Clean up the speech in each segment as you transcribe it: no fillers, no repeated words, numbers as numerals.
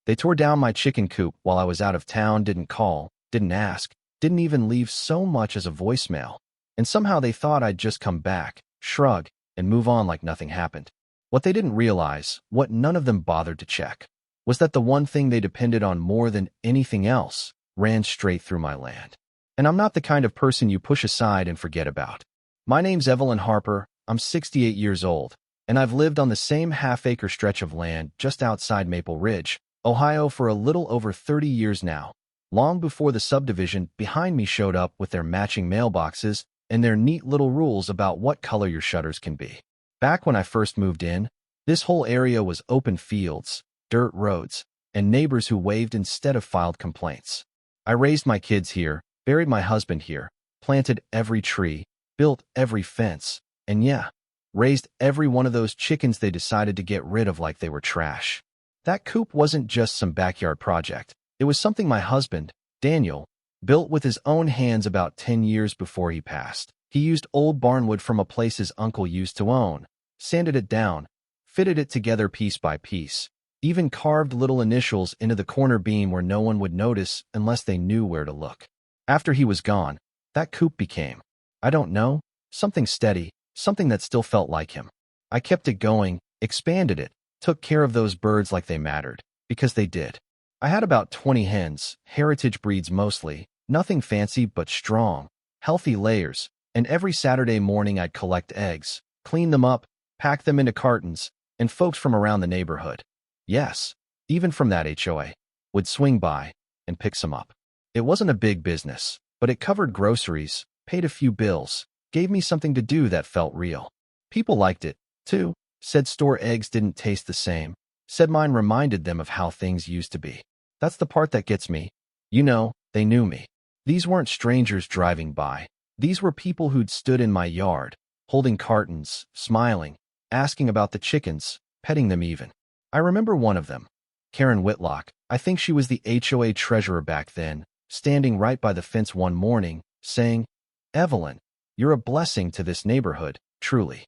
They tore down my chicken coop while I was out of town, didn't call, didn't ask, didn't even leave so much as a voicemail. And somehow they thought I'd just come back, shrug, and move on like nothing happened. What they didn't realize, what none of them bothered to check, was that the one thing they depended on more than anything else ran straight through my land. And I'm not the kind of person you push aside and forget about. My name's Evelyn Harper, I'm 68 years old, and I've lived on the same half-acre stretch of land just outside Maple Ridge, Ohio for a little over 30 years now, long before the subdivision behind me showed up with their matching mailboxes and their neat little rules about what color your shutters can be. Back when I first moved in, this whole area was open fields, dirt roads, and neighbors who waved instead of filed complaints. I raised my kids here, buried my husband here, planted every tree, built every fence, and yeah, raised every one of those chickens they decided to get rid of like they were trash. That coop wasn't just some backyard project. It was something my husband, Daniel, built with his own hands about 10 years before he passed. He used old barnwood from a place his uncle used to own, sanded it down, fitted it together piece by piece, even carved little initials into the corner beam where no one would notice unless they knew where to look. After he was gone, that coop became, I don't know, something steady, something that still felt like him. I kept it going, expanded it, took care of those birds like they mattered, because they did. I had about 20 hens, heritage breeds mostly, nothing fancy but strong, healthy layers, and every Saturday morning I'd collect eggs, clean them up, pack them into cartons, and folks from around the neighborhood, yes, even from that HOA, would swing by and pick some up. It wasn't a big business, but it covered groceries, paid a few bills, gave me something to do that felt real. People liked it, too, said store eggs didn't taste the same, said mine reminded them of how things used to be. That's the part that gets me. You know, they knew me. These weren't strangers driving by. These were people who'd stood in my yard, holding cartons, smiling, asking about the chickens, petting them even. I remember one of them, Karen Whitlock. I think she was the HOA treasurer back then, standing right by the fence one morning, saying, "Evelyn, you're a blessing to this neighborhood, truly."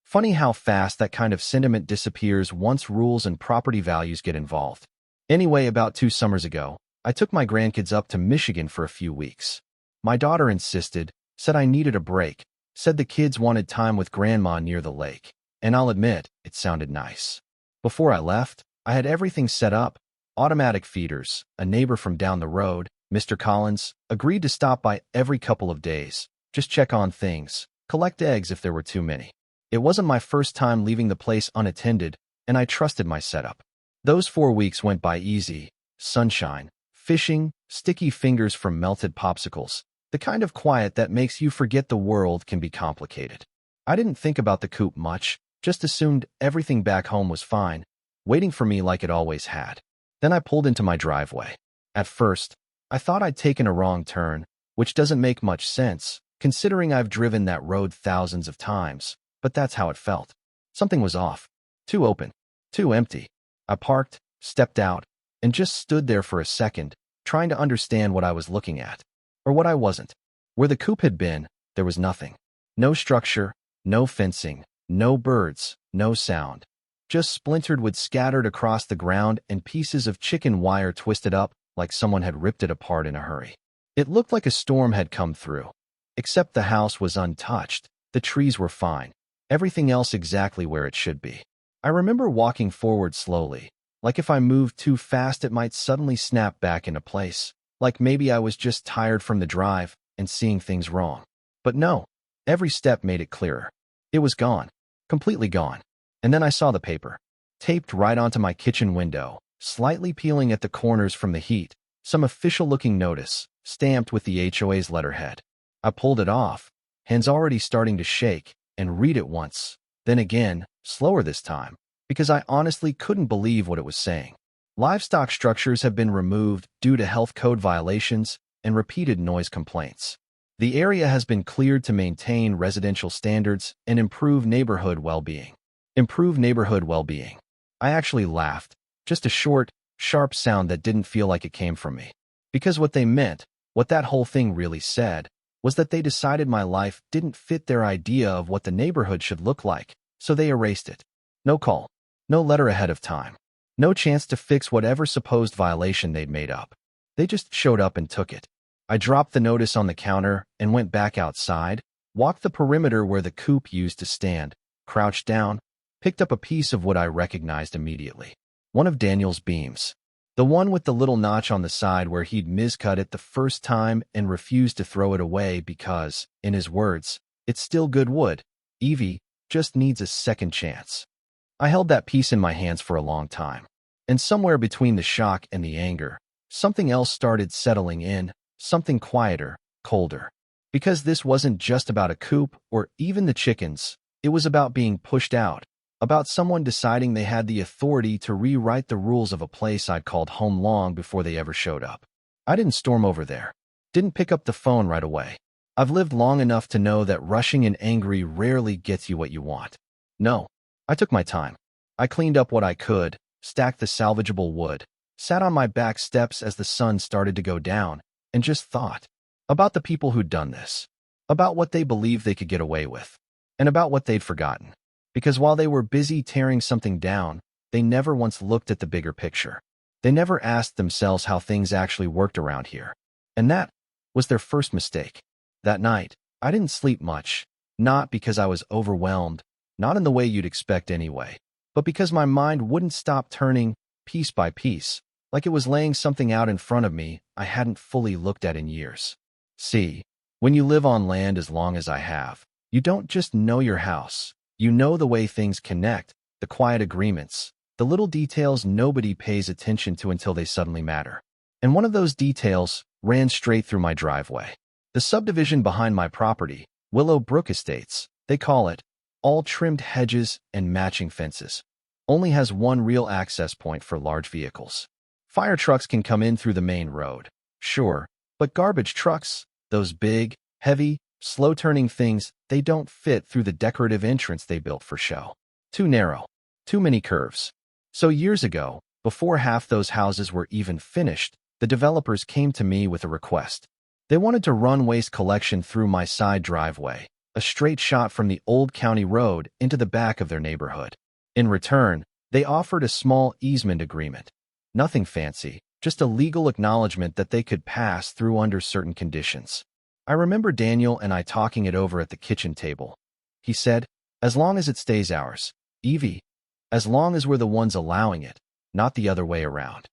Funny how fast that kind of sentiment disappears once rules and property values get involved. Anyway, about 2 summers ago, I took my grandkids up to Michigan for a few weeks. My daughter insisted, said I needed a break, said the kids wanted time with grandma near the lake, and I'll admit, it sounded nice. Before I left, I had everything set up, automatic feeders. A neighbor from down the road, Mr. Collins, agreed to stop by every couple of days, just check on things, collect eggs if there were too many. It wasn't my first time leaving the place unattended, and I trusted my setup. Those 4 weeks went by easy, sunshine, fishing, sticky fingers from melted popsicles, the kind of quiet that makes you forget the world can be complicated. I didn't think about the coop much, just assumed everything back home was fine, waiting for me like it always had. Then I pulled into my driveway. At first, I thought I'd taken a wrong turn, which doesn't make much sense, considering I've driven that road thousands of times, but that's how it felt. Something was off. Too open. Too empty. I parked, stepped out, and just stood there for a second, trying to understand what I was looking at. Or what I wasn't. Where the coop had been, there was nothing. No structure, no fencing, no birds, no sound. Just splintered wood scattered across the ground and pieces of chicken wire twisted up like someone had ripped it apart in a hurry. It looked like a storm had come through. Except the house was untouched. The trees were fine. Everything else exactly where it should be. I remember walking forward slowly, like if I moved too fast it might suddenly snap back into place, like maybe I was just tired from the drive and seeing things wrong. But no, every step made it clearer. It was gone, completely gone. And then I saw the paper, taped right onto my kitchen window, slightly peeling at the corners from the heat, some official-looking notice, stamped with the HOA's letterhead. I pulled it off, hands already starting to shake, and read it once, then again, slower this time, because I honestly couldn't believe what it was saying. Livestock structures have been removed due to health code violations and repeated noise complaints. The area has been cleared to maintain residential standards and improve neighborhood well-being. Improve neighborhood well-being. I actually laughed, just a short, sharp sound that didn't feel like it came from me. Because what they meant, what that whole thing really said, was that they decided my life didn't fit their idea of what the neighborhood should look like, so they erased it. No call, no letter ahead of time, No chance to fix whatever supposed violation they'd made up. They just showed up and took it. I dropped the notice on the counter and went back outside, walked the perimeter where the Coop used to stand, crouched down, picked up a piece of what I recognized immediately. One of Daniel's beams. The one with the little notch on the side where he'd miscut it the first time and refused to throw it away because, in his words, it's still good wood. Evie just needs a second chance. I held that piece in my hands for a long time. And somewhere between the shock and the anger, something else started settling in, something quieter, colder. Because this wasn't just about a coop or even the chickens, it was about being pushed out, about someone deciding they had the authority to rewrite the rules of a place I'd called home long before they ever showed up. I didn't storm over there. Didn't pick up the phone right away. I've lived long enough to know that rushing and angry rarely gets you what you want. No, I took my time. I cleaned up what I could, stacked the salvageable wood, sat on my back steps as the sun started to go down, and just thought about the people who'd done this, about what they believed they could get away with, and about what they'd forgotten. Because while they were busy tearing something down, they never once looked at the bigger picture. They never asked themselves how things actually worked around here. And that was their first mistake. That night, I didn't sleep much, not because I was overwhelmed, not in the way you'd expect anyway, but because my mind wouldn't stop turning, piece by piece, like it was laying something out in front of me I hadn't fully looked at in years. See, when you live on land as long as I have, you don't just know your house. You know the way things connect, the quiet agreements, the little details nobody pays attention to until they suddenly matter. And one of those details ran straight through my driveway. The subdivision behind my property, Willow Brook Estates, they call it, all trimmed hedges and matching fences, only has one real access point for large vehicles. Fire trucks can come in through the main road, sure, but garbage trucks, those big, heavy, slow-turning things, they don't fit through the decorative entrance they built for show. Too narrow. Too many curves. So years ago, before half those houses were even finished, the developers came to me with a request. They wanted to run waste collection through my side driveway, a straight shot from the old county road into the back of their neighborhood. In return, they offered a small easement agreement. Nothing fancy, just a legal acknowledgement that they could pass through under certain conditions. I remember Daniel and I talking it over at the kitchen table. He said, as long as it stays ours, Evie, as long as we're the ones allowing it, not the other way around.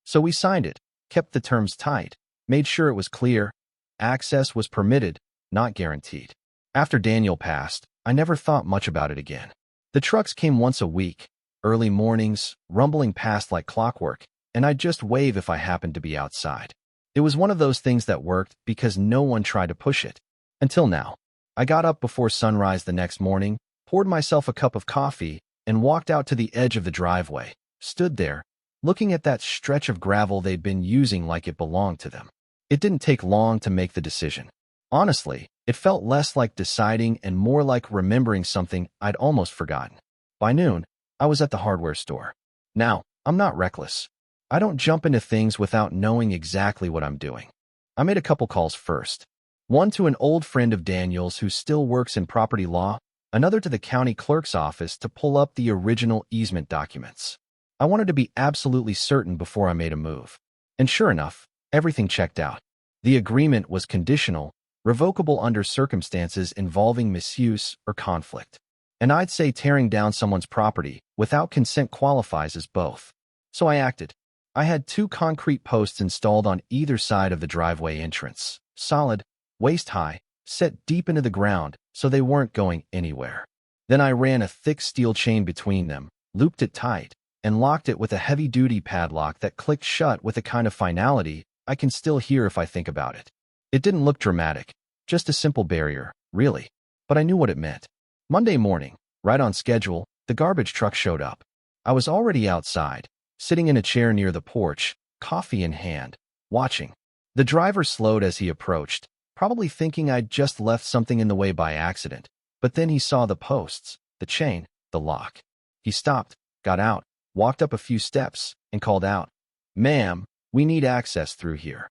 So we signed it, kept the terms tight, made sure it was clear. Access was permitted, not guaranteed. After Daniel passed, I never thought much about it again. The trucks came once a week, early mornings, rumbling past like clockwork, and I'd just wave if I happened to be outside. It was one of those things that worked because no one tried to push it. Until now. I got up before sunrise the next morning, poured myself a cup of coffee, and walked out to the edge of the driveway, stood there, looking at that stretch of gravel they'd been using like it belonged to them. It didn't take long to make the decision. Honestly, it felt less like deciding and more like remembering something I'd almost forgotten. By noon, I was at the hardware store. Now, I'm not reckless. I don't jump into things without knowing exactly what I'm doing. I made a couple calls first. One to an old friend of Daniel's who still works in property law, another to the county clerk's office to pull up the original easement documents. I wanted to be absolutely certain before I made a move. And sure enough, everything checked out. The agreement was conditional, revocable under circumstances involving misuse or conflict. And I'd say tearing down someone's property without consent qualifies as both. So I acted. I had 2 concrete posts installed on either side of the driveway entrance, solid, waist-high, set deep into the ground so they weren't going anywhere. Then I ran a thick steel chain between them, looped it tight, and locked it with a heavy-duty padlock that clicked shut with a kind of finality I can still hear if I think about it. It didn't look dramatic, just a simple barrier, really, but I knew what it meant. Monday morning, right on schedule, the garbage truck showed up. I was already outside, sitting in a chair near the porch, coffee in hand, watching. The driver slowed as he approached, probably thinking I'd just left something in the way by accident, but then he saw the posts, the chain, the lock. He stopped, got out, walked up a few steps, and called out, "Ma'am, we need access through here."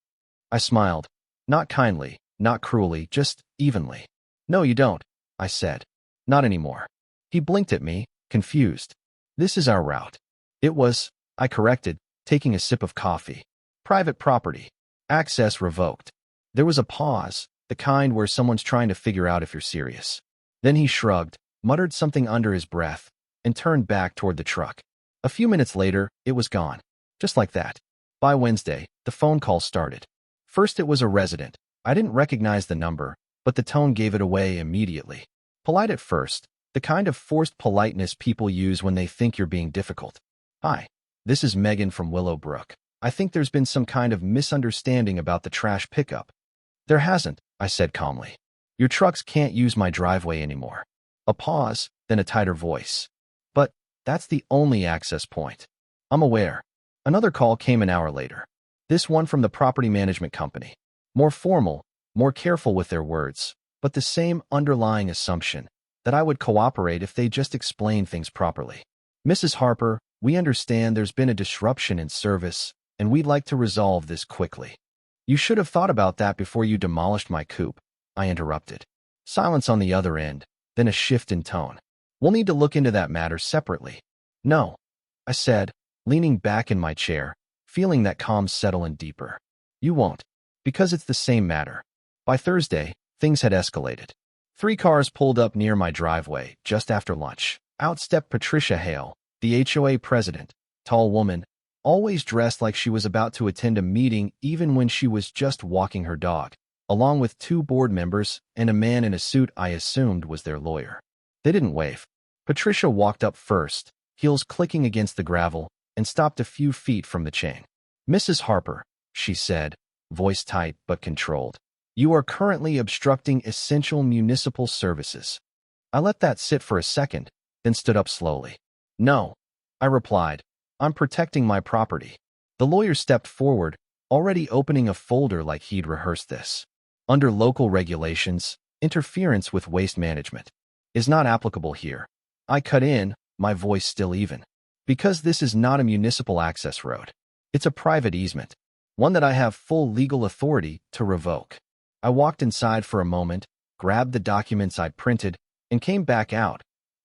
I smiled, not kindly, not cruelly, just evenly. "No, you don't," I said. "Not anymore." He blinked at me, confused. "This is our route." It was, I corrected, taking a sip of coffee. Private property. Access revoked. There was a pause, the kind where someone's trying to figure out if you're serious. Then he shrugged, muttered something under his breath, and turned back toward the truck. A few minutes later, it was gone. Just like that. By Wednesday, the phone call started. First it was a resident. I didn't recognize the number, but the tone gave it away immediately. Polite at first, the kind of forced politeness people use when they think you're being difficult. Hi, this is Megan from Willowbrook. I think there's been some kind of misunderstanding about the trash pickup. There hasn't, I said calmly. Your trucks can't use my driveway anymore. A pause, then a tighter voice. But that's the only access point. I'm aware. Another call came an hour later. This one from the property management company. More formal, more careful with their words, but the same underlying assumption that I would cooperate if they just explained things properly. Mrs. Harper, we understand there's been a disruption in service, and we'd like to resolve this quickly. You should have thought about that before you demolished my coop, I interrupted. Silence on the other end, then a shift in tone. We'll need to look into that matter separately. No, I said, leaning back in my chair, feeling that calm settle in deeper. You won't, because it's the same matter. By Thursday, things had escalated. 3 cars pulled up near my driveway just after lunch. Out stepped Patricia Hale, the HOA president, tall woman, always dressed like she was about to attend a meeting even when she was just walking her dog, along with 2 board members and a man in a suit I assumed was their lawyer. They didn't wave. Patricia walked up first, heels clicking against the gravel, and stopped a few feet from the chain. Mrs. Harper, she said, voice tight but controlled. You are currently obstructing essential municipal services. I let that sit for a second, then stood up slowly. No, I replied. I'm protecting my property. The lawyer stepped forward, already opening a folder like he'd rehearsed this. Under local regulations, interference with waste management is not applicable here. I cut in, my voice still even. Because this is not a municipal access road. It's a private easement, one that I have full legal authority to revoke. I walked inside for a moment, grabbed the documents I'd printed, and came back out,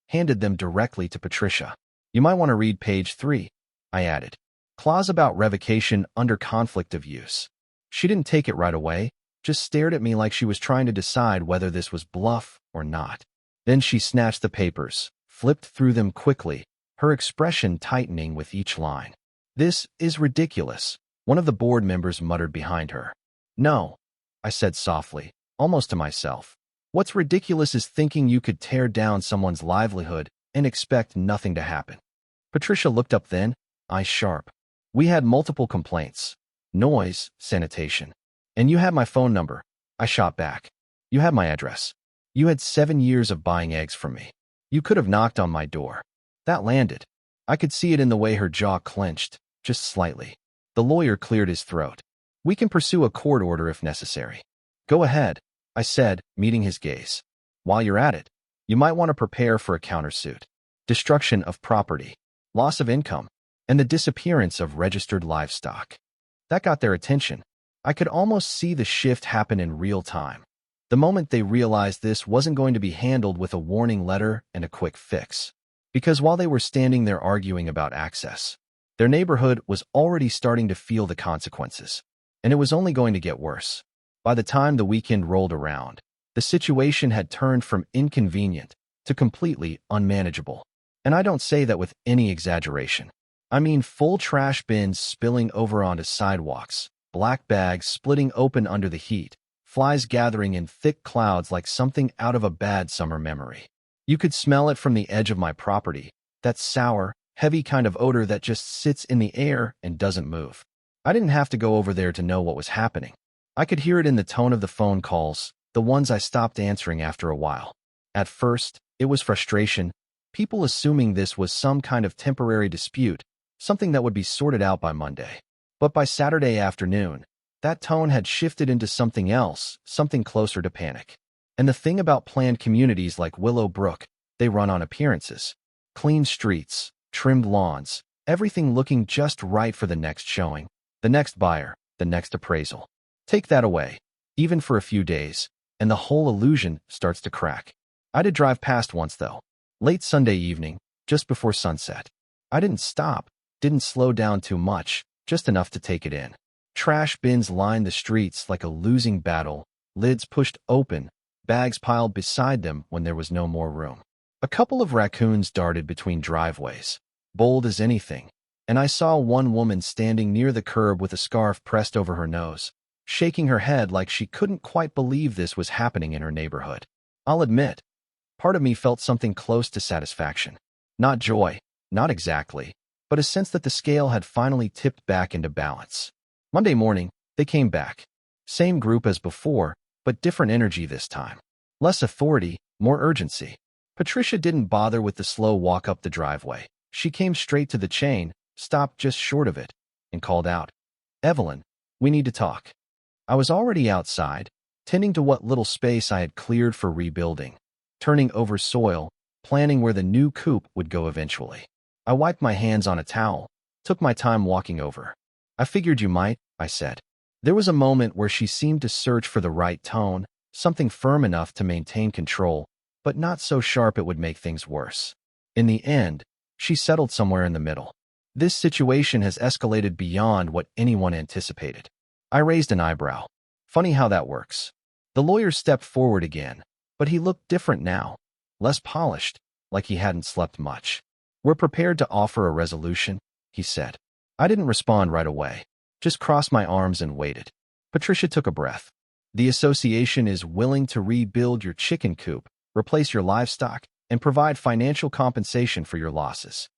handed them directly to Patricia. You might want to read page 3, I added. Clause about revocation under conflict of use. She didn't take it right away, just stared at me like she was trying to decide whether this was bluff or not. Then she snatched the papers, flipped through them quickly, her expression tightening with each line. This is ridiculous, one of the board members muttered behind her. No, I said softly, almost to myself. What's ridiculous is thinking you could tear down someone's livelihood and expect nothing to happen. Patricia looked up then, eyes sharp. We had multiple complaints. Noise, sanitation. And you had my phone number. I shot back. You had my address. You had 7 years of buying eggs from me. You could have knocked on my door. That landed. I could see it in the way her jaw clenched, just slightly. The lawyer cleared his throat. We can pursue a court order if necessary. Go ahead, I said, meeting his gaze. While you're at it, you might want to prepare for a countersuit. Destruction of property, loss of income, and the disappearance of registered livestock. That got their attention. I could almost see the shift happen in real time. The moment they realized this wasn't going to be handled with a warning letter and a quick fix. Because while they were standing there arguing about access, their neighborhood was already starting to feel the consequences. And it was only going to get worse. By the time the weekend rolled around, the situation had turned from inconvenient to completely unmanageable. And I don't say that with any exaggeration. I mean full trash bins spilling over onto sidewalks, black bags splitting open under the heat, flies gathering in thick clouds like something out of a bad summer memory. You could smell it from the edge of my property, that sour, heavy kind of odor that just sits in the air and doesn't move. I didn't have to go over there to know what was happening. I could hear it in the tone of the phone calls, the ones I stopped answering after a while. At first, it was frustration, people assuming this was some kind of temporary dispute, something that would be sorted out by Monday. But by Saturday afternoon, that tone had shifted into something else, something closer to panic. And the thing about planned communities like Willowbrook, they run on appearances. Clean streets, trimmed lawns, everything looking just right for the next showing, the next buyer, the next appraisal. Take that away, even for a few days, and the whole illusion starts to crack. I did drive past once though, late Sunday evening, just before sunset. I didn't stop, didn't slow down too much, just enough to take it in. Trash bins lined the streets like a losing battle, lids pushed open, bags piled beside them when there was no more room. A couple of raccoons darted between driveways, bold as anything, and I saw one woman standing near the curb with a scarf pressed over her nose, shaking her head like she couldn't quite believe this was happening in her neighborhood. I'll admit, part of me felt something close to satisfaction. Not joy, not exactly, but a sense that the scale had finally tipped back into balance. Monday morning, they came back. Same group as before, but different energy this time. Less authority, more urgency. Patricia didn't bother with the slow walk up the driveway. She came straight to the chain, stopped just short of it, and called out, "Evelyn, we need to talk." I was already outside, tending to what little space I had cleared for rebuilding, turning over soil, planning where the new coop would go eventually. I wiped my hands on a towel, took my time walking over. "I figured you might," I said. There was a moment where she seemed to search for the right tone, something firm enough to maintain control, but not so sharp it would make things worse. In the end, she settled somewhere in the middle. "This situation has escalated beyond what anyone anticipated." I raised an eyebrow. "Funny how that works." The lawyer stepped forward again, but he looked different now, less polished, like he hadn't slept much. "We're prepared to offer a resolution," he said. I didn't respond right away, just crossed my arms and waited. Patricia took a breath. "The association is willing to rebuild your chicken coop, replace your livestock, and provide financial compensation for your losses."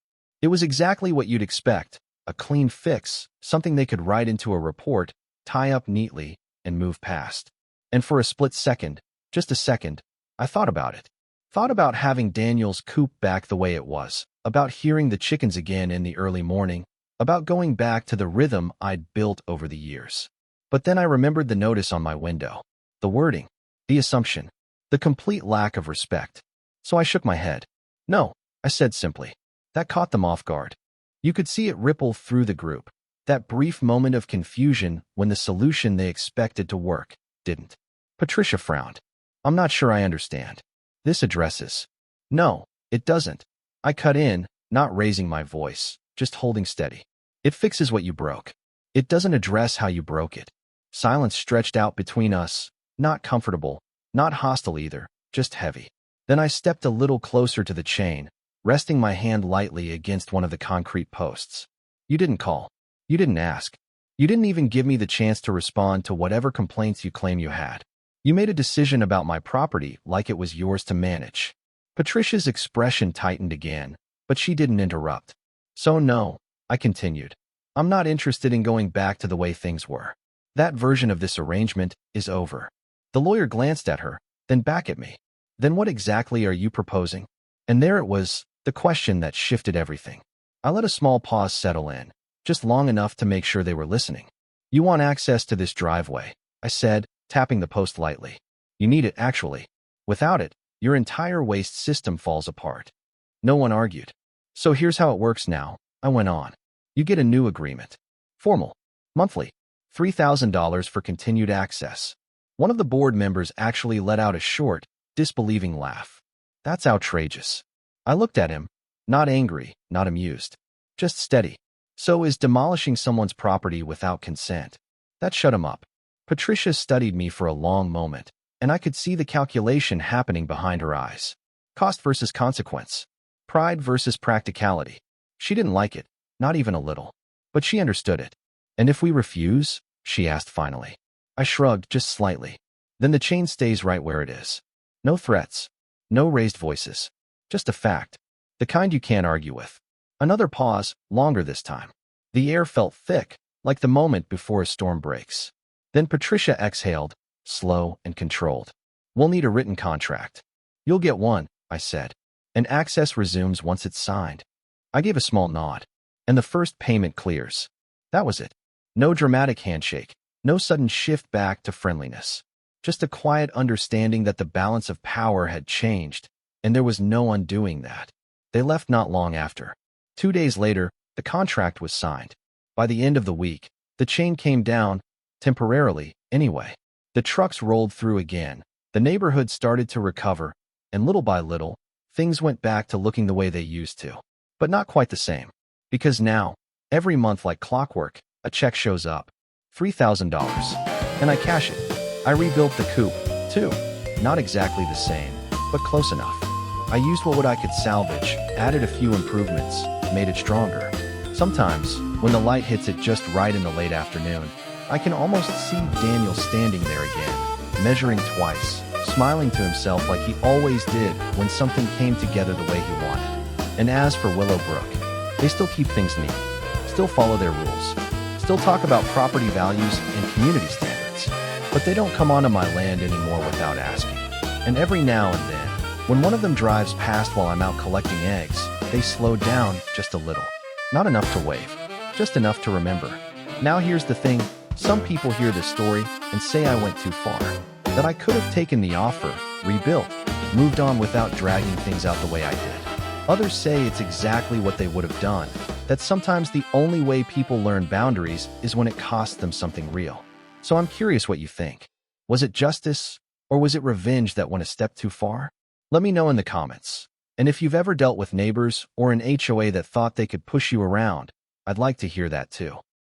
It was exactly what you'd expect, a clean fix, something they could write into a report, tie up neatly, and move past. And for a split second, just a second, I thought about it. Thought about having Daniel's coop back the way it was, about hearing the chickens again in the early morning, about going back to the rhythm I'd built over the years. But then I remembered the notice on my window, the wording, the assumption, the complete lack of respect. So I shook my head. "No," I said simply. That caught them off guard. You could see it ripple through the group, that brief moment of confusion when the solution they expected to work didn't. Patricia frowned. "I'm not sure I understand. This addresses." "No, it doesn't." I cut in, not raising my voice, just holding steady. "It fixes what you broke. It doesn't address how you broke it." Silence stretched out between us, not comfortable, not hostile either, just heavy. Then I stepped a little closer to the chain, resting my hand lightly against one of the concrete posts. "You didn't call. You didn't ask. You didn't even give me the chance to respond to whatever complaints you claim you had. You made a decision about my property like it was yours to manage." Patricia's expression tightened again, but she didn't interrupt. "So no," I continued. "I'm not interested in going back to the way things were. That version of this arrangement is over." The lawyer glanced at her, then back at me. "Then what exactly are you proposing?" And there it was, the question that shifted everything. I let a small pause settle in, just long enough to make sure they were listening. "You want access to this driveway," I said, tapping the post lightly. "You need it, actually. Without it, your entire waste system falls apart." No one argued. "So here's how it works now," I went on. "You get a new agreement. Formal. Monthly. $3,000 for continued access." One of the board members actually let out a short, disbelieving laugh. "That's outrageous." I looked at him, not angry, not amused, just steady. "So is demolishing someone's property without consent." That shut him up. Patricia studied me for a long moment, and I could see the calculation happening behind her eyes. Cost versus consequence. Pride versus practicality. She didn't like it, not even a little. But she understood it. "And if we refuse?" she asked finally. I shrugged just slightly. "Then the chain stays right where it is. No threats. No raised voices. Just a fact. The kind you can't argue with." Another pause, longer this time. The air felt thick, like the moment before a storm breaks. Then Patricia exhaled, slow and controlled. "We'll need a written contract." "You'll get one," I said. "And access resumes once it's signed." I gave a small nod. "And the first payment clears." That was it. No dramatic handshake. No sudden shift back to friendliness. Just a quiet understanding that the balance of power had changed, and there was no undoing that. They left not long after. 2 days later, the contract was signed. By the end of the week, the chain came down, temporarily, anyway. The trucks rolled through again, the neighborhood started to recover, and little by little, things went back to looking the way they used to. But not quite the same. Because now, Every month, like clockwork, a check shows up. $3,000. And I cash it. I rebuilt the coop, too. Not exactly the same, but close enough. I used what I could salvage, added a few improvements, made it stronger. Sometimes, when the light hits it just right in the late afternoon, I can almost see Daniel standing there again, measuring twice, smiling to himself like he always did when something came together the way he wanted. And as for Willowbrook, they still keep things neat, still follow their rules, still talk about property values and community standards, but they don't come onto my land anymore without asking. And every now and then, when one of them drives past while I'm out collecting eggs, they slow down just a little. Not enough to wave, just enough to remember. Now here's the thing, some people hear this story and say I went too far, that I could have taken the offer, rebuilt, moved on without dragging things out the way I did. Others say it's exactly what they would have done, that sometimes the only way people learn boundaries is when it costs them something real. So I'm curious what you think. Was it justice, or was it revenge that went a step too far? Let me know in the comments. And if you've ever dealt with neighbors or an HOA that thought they could push you around, I'd like to hear that too.